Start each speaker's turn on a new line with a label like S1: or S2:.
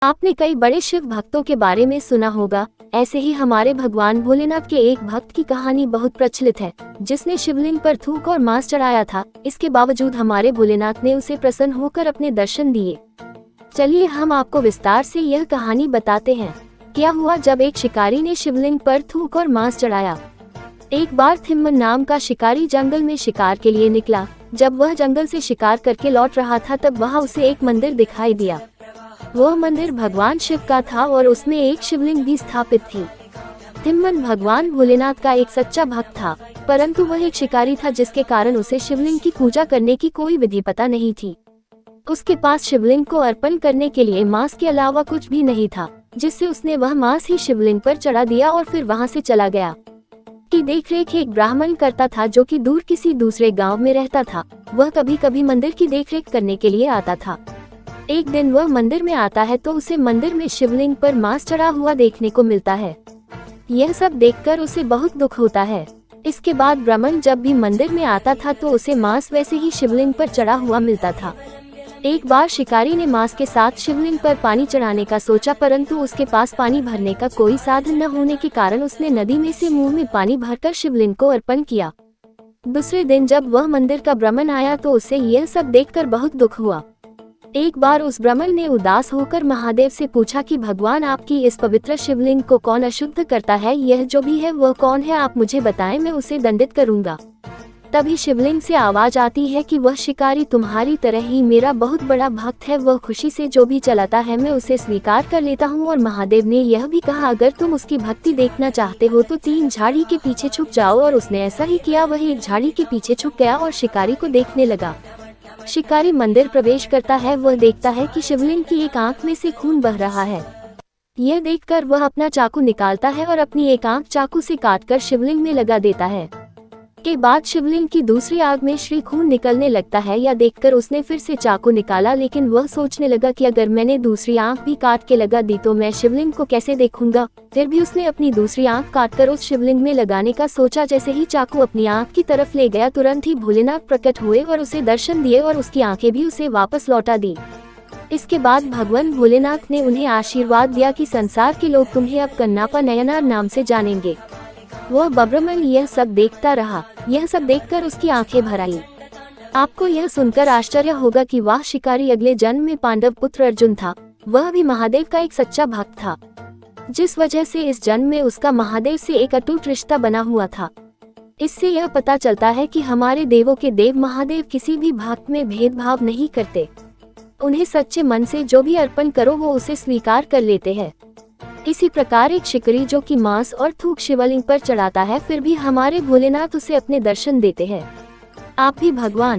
S1: आपने कई बड़े शिव भक्तों के बारे में सुना होगा। ऐसे ही हमारे भगवान भोलेनाथ के एक भक्त की कहानी बहुत प्रचलित है, जिसने शिवलिंग पर थूक और मांस चढ़ाया था। इसके बावजूद हमारे भोलेनाथ ने उसे प्रसन्न होकर अपने दर्शन दिए। चलिए हम आपको विस्तार से यह कहानी बताते हैं। क्या हुआ जब एक शिकारी ने शिवलिंग पर थूक और मांस चढ़ाया। एक बार थिम्मन नाम का शिकारी जंगल में शिकार के लिए निकला। जब वह जंगल से शिकार करके लौट रहा था, तब वहाँ उसे एक मंदिर दिखाई दिया। वह मंदिर भगवान शिव का था और उसमें एक शिवलिंग भी स्थापित थी। थिम्मन भगवान भोलेनाथ का एक सच्चा भक्त था, परंतु वह एक शिकारी था, जिसके कारण उसे शिवलिंग की पूजा करने की कोई विधि पता नहीं थी। उसके पास शिवलिंग को अर्पण करने के लिए मांस के अलावा कुछ भी नहीं था, जिससे उसने वह मांस ही शिवलिंग पर चढ़ा दिया और फिर वहां से चला गया। की देखरेख एक ब्राह्मण करता था, जो कि दूर किसी दूसरे गांव में रहता था। वह कभी कभी मंदिर की देखरेख करने के लिए आता था। एक दिन वह मंदिर में आता है तो उसे मंदिर में शिवलिंग पर मांस चढ़ा हुआ देखने को मिलता है। यह सब देखकर उसे बहुत दुख होता है। इसके बाद ब्राह्मण जब भी मंदिर में आता था तो उसे मांस वैसे ही शिवलिंग पर चढ़ा हुआ मिलता था। एक बार शिकारी ने मांस के साथ शिवलिंग पर पानी चढ़ाने का सोचा, परंतु उसके पास पानी भरने का कोई साधन न होने के कारण उसने नदी में से मुंह में पानी भरकर शिवलिंग को अर्पण किया। दूसरे दिन जब वह मंदिर का ब्राह्मण आया तो उसे यह सब देखकर बहुत दुख हुआ। एक बार उस ब्राह्मण ने उदास होकर महादेव से पूछा कि भगवान, आपकी इस पवित्र शिवलिंग को कौन अशुद्ध करता है? यह जो भी है वह कौन है? आप मुझे बताएं, मैं उसे दंडित करूंगा। तभी शिवलिंग से आवाज आती है कि वह शिकारी तुम्हारी तरह ही मेरा बहुत बड़ा भक्त है। वह खुशी से जो भी चलाता है मैं उसे स्वीकार कर लेता हूँ। और महादेव ने यह भी कहा, अगर तुम उसकी भक्ति देखना चाहते हो तो 3 झाड़ी के पीछे छुप जाओ। और उसने ऐसा ही किया। वह एक झाड़ी के पीछे छुप गया और शिकारी को देखने लगा। शिकारी मंदिर प्रवेश करता है। वह देखता है कि शिवलिंग की एक आंख में से खून बह रहा है। यह देखकर वह अपना चाकू निकालता है और अपनी एक आंख चाकू से काटकर शिवलिंग में लगा देता है। के बाद शिवलिंग की दूसरी आंख में श्री खून निकलने लगता है। यह देखकर उसने फिर से चाकू निकाला, लेकिन वह सोचने लगा कि अगर मैंने दूसरी आंख भी काट के लगा दी तो मैं शिवलिंग को कैसे देखूंगा। फिर भी उसने अपनी दूसरी आंख काटकर उस शिवलिंग में लगाने का सोचा। जैसे ही चाकू अपनी आंख की तरफ ले गया, तुरंत ही भोलेनाथ प्रकट हुए और उसे दर्शन दिए और उसकी आंखें भी उसे वापस लौटा दी। इसके बाद भगवान भोलेनाथ ने उन्हें आशीर्वाद दिया कि संसार के लोग तुम्हें अब कन्नापा नयनार नाम से जानेंगे। वह ब्राह्मण यह सब देखता रहा। यह सब देखकर उसकी आंखें भर आईं। आपको यह सुनकर आश्चर्य होगा कि वह शिकारी अगले जन्म में पांडव पुत्र अर्जुन था। वह भी महादेव का एक सच्चा भक्त था, जिस वजह से इस जन्म में उसका महादेव से एक अटूट रिश्ता बना हुआ था। इससे यह पता चलता है कि हमारे देवों के देव महादेव किसी भी भक्त में भेदभाव नहीं करते। उन्हें सच्चे मन से जो भी अर्पण करो वो उसे स्वीकार कर लेते हैं। इसी प्रकार एक शिकारी जो कि मांस और थूक शिवलिंग पर चढ़ाता है, फिर भी हमारे भोलेनाथ उसे अपने दर्शन देते हैं। आप भी भगवान